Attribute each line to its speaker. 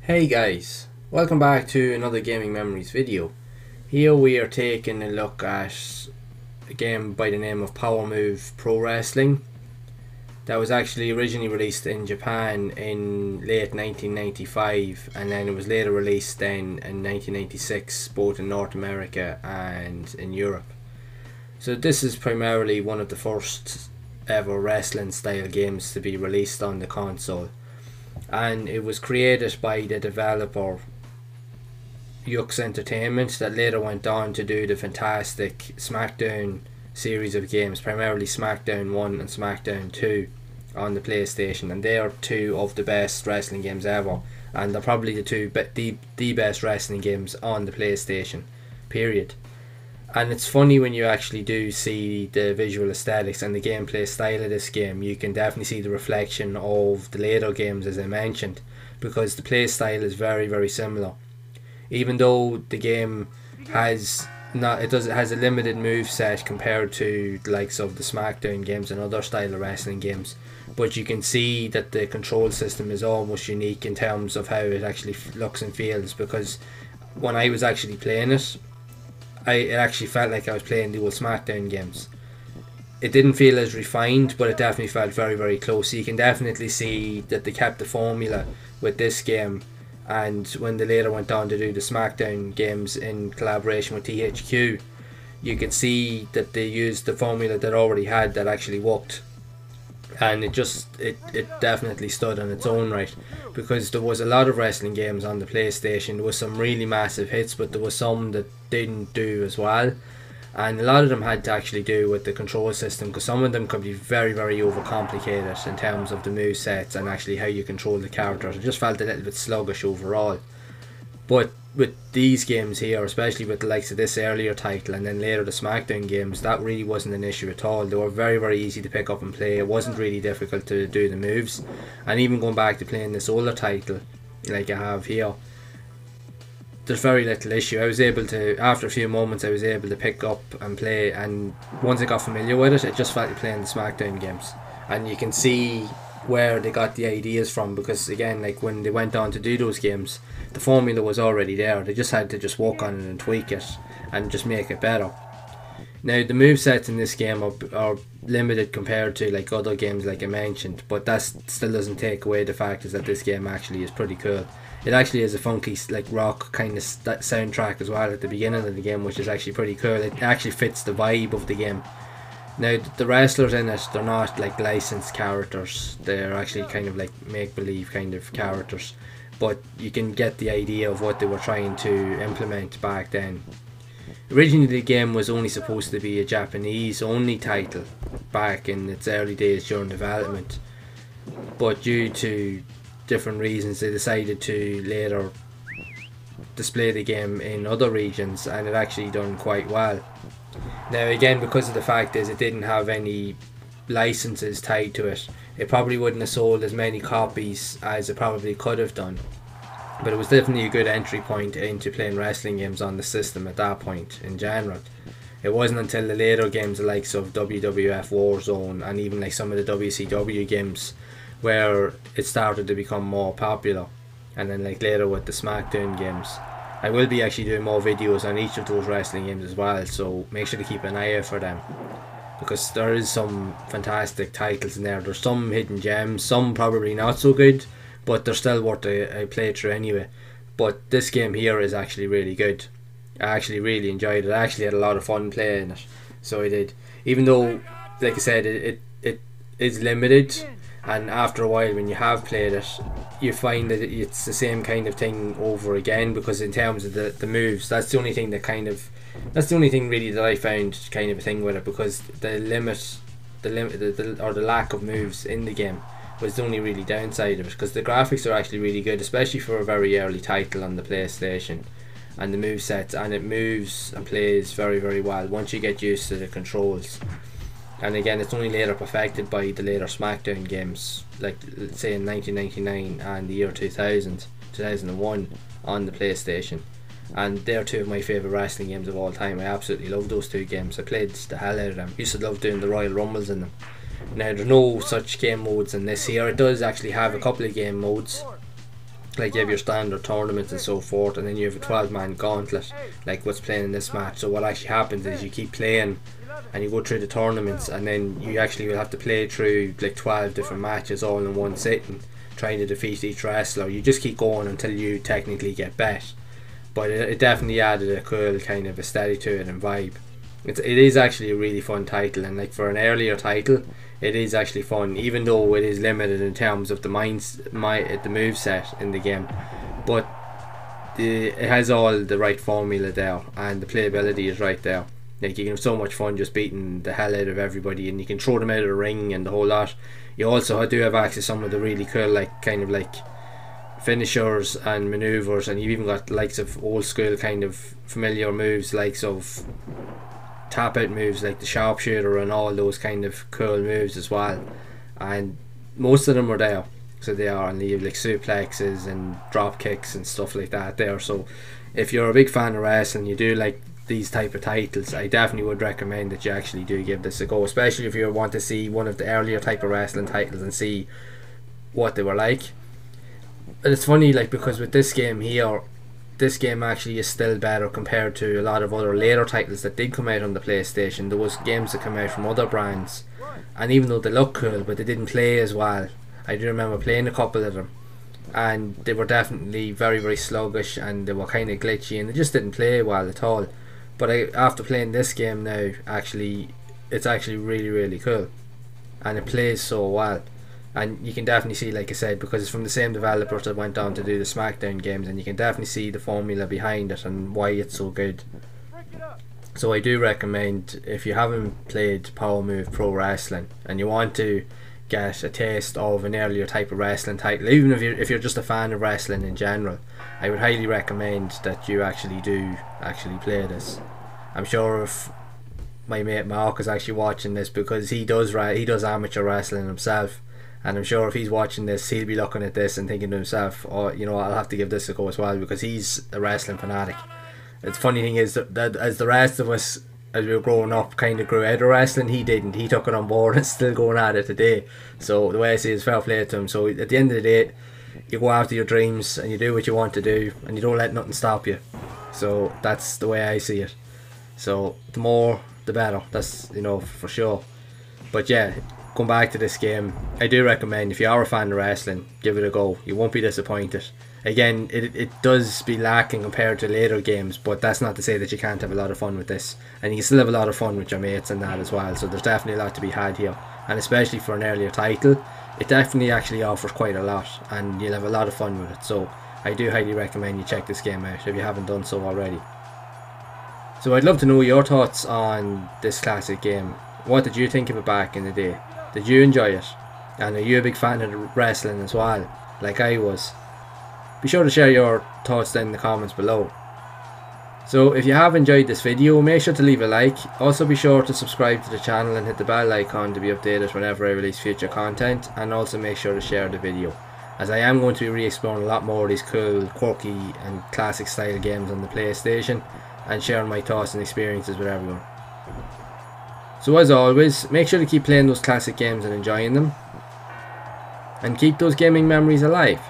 Speaker 1: Hey guys, welcome back to another Gaming Memories video. Here we are taking a look at a game by the name of Power Move Pro Wrestling that was actually originally released in Japan in late 1995, and then it was later released then in 1996 both in North America and in Europe. So this is primarily one of the first ever wrestling style games to be released on the console, and it was created by the developer Yux Entertainment that later went on to do the fantastic SmackDown series of games, primarily SmackDown 1 and SmackDown 2 on the PlayStation, and they are two of the best wrestling games ever, and they're probably the best wrestling games on the PlayStation, period. And it's funny when you actually do see the visual aesthetics and the gameplay style of this game, you can definitely see the reflection of the later games, as I mentioned, because the play style is very, very similar. Even though the game has a limited move set compared to the likes of the SmackDown games and other style of wrestling games, but you can see that the control system is almost unique in terms of how it actually looks and feels, because when I was actually playing it, it actually felt like I was playing the old SmackDown games. It didn't feel as refined, but it definitely felt very, very close. So you can definitely see that they kept the formula with this game, and when they later went on to do the SmackDown games in collaboration with THQ, you could see that they used the formula that already had that actually worked, and it definitely stood on its own right, because there was a lot of wrestling games on the PlayStation. There was some really massive hits, but there was some that didn't do as well, and a lot of them had to actually do with the control system, because some of them could be very, very overcomplicated in terms of the move sets and actually how you control the characters. It just felt a little bit sluggish overall. But with these games here, especially with the likes of this earlier title and then later the SmackDown games, that really wasn't an issue at all. They were very, very easy to pick up and play. It wasn't really difficult to do the moves, and even going back to playing this older title like I have here, there's very little issue. I was able to, after a few moments, I was able to pick up and play, and once I got familiar with it, it just felt like playing the SmackDown games. And you can see where they got the ideas from, because again, like when they went on to do those games, the formula was already there. They just had to just work on it and tweak it and just make it better. Now the movesets in this game are limited compared to like other games like I mentioned, but that still doesn't take away the fact is that this game actually is pretty cool. It actually has a funky like rock kind of soundtrack as well at the beginning of the game, which is actually pretty cool. It actually fits the vibe of the game. Now the wrestlers in it, they're not like licensed characters. They're actually kind of like make-believe kind of characters, but you can get the idea of what they were trying to implement back then. Originally the game was only supposed to be a Japanese only title back in its early days during development, but due to different reasons they decided to later display the game in other regions, and it actually done quite well. Now again, because of the fact is it didn't have any licenses tied to it, it probably wouldn't have sold as many copies as it probably could have done, but it was definitely a good entry point into playing wrestling games on the system at that point in general. It wasn't until the later games, the likes of WWF Warzone and even like some of the WCW games, where it started to become more popular, and then like later with the SmackDown games. I will be actually doing more videos on each of those wrestling games as well, so make sure to keep an eye out for them, because there is some fantastic titles in there. There's some hidden gems, some probably not so good, but they're still worth a playthrough anyway. But this game here is actually really good. I actually really enjoyed it. I actually had a lot of fun playing it, so I did. Even though, like I said, it is limited, and after a while when you have played it, you find that it's the same kind of thing over again, because in terms of the moves, that's the only thing really that I found kind of a thing with it, because the lack of moves in the game was the only really downside of it, because the graphics are actually really good, especially for a very early title on the PlayStation, and the movesets, and it moves and plays very, very well once you get used to the controls. And again, it's only later perfected by the later SmackDown games, like let's say in 1999 and the year 2001 on the PlayStation. And they're two of my favourite wrestling games of all time. I absolutely love those two games. I played the hell out of them. Used to love doing the Royal Rumbles in them. Now there's no such game modes in this here. It does actually have a couple of game modes, Like you have your standard tournaments and so forth, and then you have a 12-man gauntlet, like what's playing in this match. So what actually happens is you keep playing, and you go through the tournaments, and then you actually will have to play through like 12 different matches all in one sitting, trying to defeat each wrestler. You just keep going until you technically get bet. But it definitely added a cool kind of aesthetic to it and vibe. It is actually a really fun title, and like for an earlier title, it is actually fun, even though it is limited in terms of the move set in the game. But it has all the right formula there, and the playability is right there. Like you can have so much fun just beating the hell out of everybody, and you can throw them out of the ring and the whole lot. You also do have access to some of the really cool, like kind of like finishers and maneuvers, and you've even got likes of old school kind of familiar moves, likes of tap out moves like the sharpshooter and all those kind of cool moves as well. And most of them are there, so they are, and you have like suplexes and drop kicks and stuff like that there. So if you're a big fan of wrestling, you do like these type of titles, I definitely would recommend that you actually do give this a go, especially if you want to see one of the earlier type of wrestling titles and see what they were like. And it's funny, like, because with this game here, this game actually is still better compared to a lot of other later titles that did come out on the PlayStation. There was games that come out from other brands, and even though they look cool, but they didn't play as well. I do remember playing a couple of them, and they were definitely very, very sluggish, and they were kind of glitchy, and they just didn't play well at all. But after playing this game now, actually, it's actually really, really cool, and it plays so well. And you can definitely see, like I said, because it's from the same developers that went on to do the SmackDown games, and you can definitely see the formula behind it and why it's so good. So I do recommend, if you haven't played Power Move Pro Wrestling and you want to get a taste of an earlier type of wrestling title, even if you're just a fan of wrestling in general, I would highly recommend that you actually play this. I'm sure if my mate Mark is actually watching this, because he does amateur wrestling himself, and I'm sure if he's watching this, he'll be looking at this and thinking to himself, oh, you know, I'll have to give this a go as well, because he's a wrestling fanatic. The funny thing is that as the rest of us, as we were growing up, kind of grew out of wrestling, he didn't. He took it on board and still going at it today. So the way I see it is fair play to him. So at the end of the day, you go after your dreams and you do what you want to do, and you don't let nothing stop you. So that's the way I see it. So the more the better, that's, you know, for sure. But yeah, going back to this game, I do recommend, if you are a fan of wrestling, give it a go. You won't be disappointed. Again, it does be lacking compared to later games, but that's not to say that you can't have a lot of fun with this, and you can still have a lot of fun with your mates and that as well. So there's definitely a lot to be had here, and especially for an earlier title, it definitely actually offers quite a lot, and you'll have a lot of fun with it. So I do highly recommend you check this game out if you haven't done so already. So I'd love to know your thoughts on this classic game. What did you think of it back in the day? Did you enjoy it? And are you a big fan of wrestling as well, like I was? Be sure to share your thoughts down in the comments below. So if you have enjoyed this video, make sure to leave a like. Also be sure to subscribe to the channel and hit the bell icon to be updated whenever I release future content, and also make sure to share the video, as I am going to be re-exploring a lot more of these cool, quirky and classic style games on the PlayStation, and sharing my thoughts and experiences with everyone. So as always, make sure to keep playing those classic games and enjoying them, and keep those gaming memories alive.